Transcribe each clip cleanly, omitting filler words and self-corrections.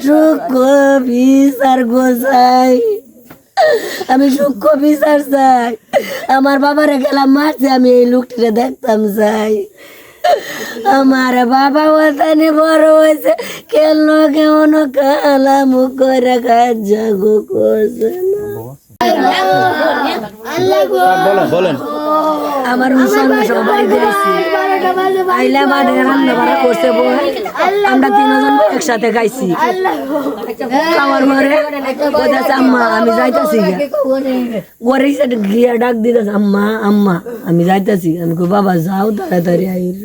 সূক্ষ্ম বিচার গোসাই, আমি সূক্ষ্ম বিচার চাই। আমার বাবারে গেলাম মারছে, আমি এই লোকটিরে দেখতাম চাই। আমার বাবা ওখানে বড় হয়েছে, কেন কেমন কালা মুখ করে কাজ করছে না। বলেন আমার সঙ্গে সবাই দিয়েছি আইলা বাড়ি রান্না বাড়া করছে বউ, আমরা তিনজন একসাথে খাইছি। খাওয়ার পরে বলতেছে আম্মা আমি যাইতাছি, ঘরে গিয়া ডাক দিতেছে আম্মা আম্মা আমি যাইতাছি। আমি কই বাবা যাও তাড়াতাড়ি আইল।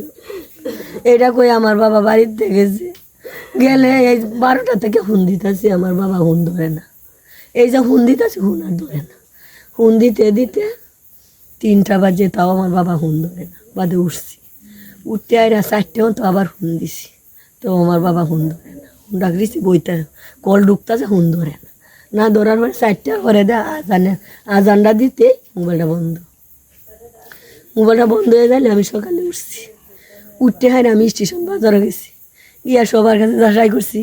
এটা কই আমার বাবা বাড়িতে গেছে, গেলে এই 12টা থেকে হুন দিতেছি, আমার বাবা হুন ধরে না। এই যে হুন দিতেছি হুন আর ধরে না, হুন দিতে দিতে 3টা বাজে, তাও আমার বাবা হুন ধরে না। বাদে উঠছি, উঠতে আইরা 4টেও তো আবার হুন দিছি, তো আমার বাবা হুন ধরে না। হুন ডাক দিছি বইতে কল ঢুকতেছে, হুন ধরে না। না ধরার পরে 4টার পরে দেয় আজানটা দিতে মোবাইলটা বন্ধ। মোবাইলটা বন্ধ হয়ে গেলে আমি সকালে উঠছি, উঠতে হয় না আমি স্টেশন বাজারে গেছি, গিয়া সবার কাছে যাচাই করছি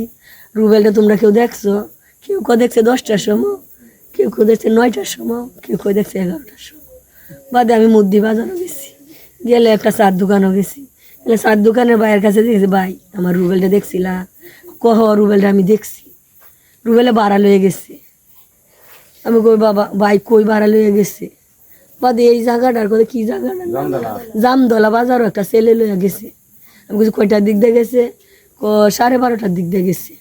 রুবেলটা তোমরা কেউ দেখছো? কেউ দেখছে 10টার সময়, কেউ দেখছে 9টার সময়, কেউ দেখছে 11টার সময়। বাদে আমি মুদি বাজারও গেছি, গেলে একটা চার দোকানও গেছি, গেলে চার দোকানের ভাইয়ের কাছে দেখেছি, ভাই আমার রুবেলটা দেখছিলা? কহ রুবেলটা আমি দেখছি, রুবেলে ভাড়া লয়ে গেছে। আমি কই বাবা ভাই কই ভাড়া লয়ে গেছে? বাদে এই জায়গাটার কথা কি জায়গাটা জামদলা বাজারও একটা ছেলে লইয়া গেছে। আমি কিছু কয়টার দিক দিয়ে গেছে? 12:30টার দিক দিয়ে গেছে।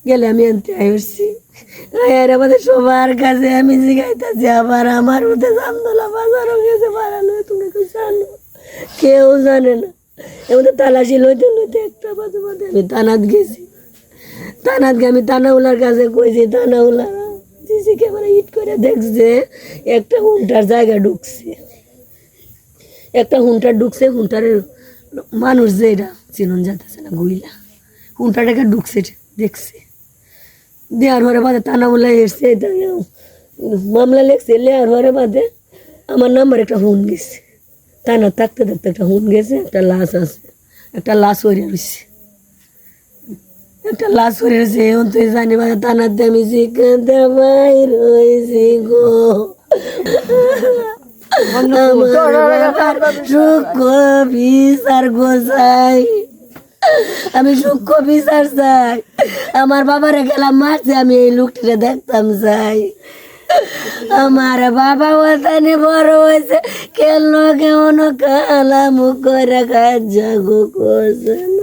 গেলে আমি আনতে আসছি, আমাদের সবার কাছে আমি জিগাইতেছি, আবার আমার মধ্যে জামদলা বাজারও গেছে ভাড়া লয়ে, তুমি কি জানো? কেউ জানে না। এমনি তালাশি লইতে লইতে 1টা বাজে বাদে আমি থানাত গেছি। থানাত গিয়ে আমি থানাওয়ালার কাছে কইছি, থানাওয়ালা সিসি ক্যামেরা হিট করে দেখছে একটা হুন্টার জায়গা ঢুকছে, একটা হুন্টার ঢুকছে। হুন্টারের মানুষ যে এটা চিনন যাতেছে না, গুইলা হুন্টারটাকে ঢুকছে দেখছে। দেওয়ার হরে বাদে থানাওয়ালা এসছে, মামলা লেখছে, লেয়ার হরে বাদে আমার নাম্বার একটা হুন গেছে। থানা থাকতে থাকতে একটা হুন গেছে, একটা লাশ আছে, একটা লাশ হয়ে রয়েছে, একটা লাশ হয়ে রয়েছে। এখন তুই জানি বাদে থানাতে আমি শিখাতে বাইর হয়েছি গো। সূক্ষ্ম বিচার গোসাই, আমি সূক্ষ্ম বিচার চাই। আমার বাবারে গেলাম মারছে, আমি এই লোকটিরে দেখতাম চাই। আমার বাবা ওখানে বড় হয়েছে, কেন কেমন কালা মুখ করে কাজ করছে না।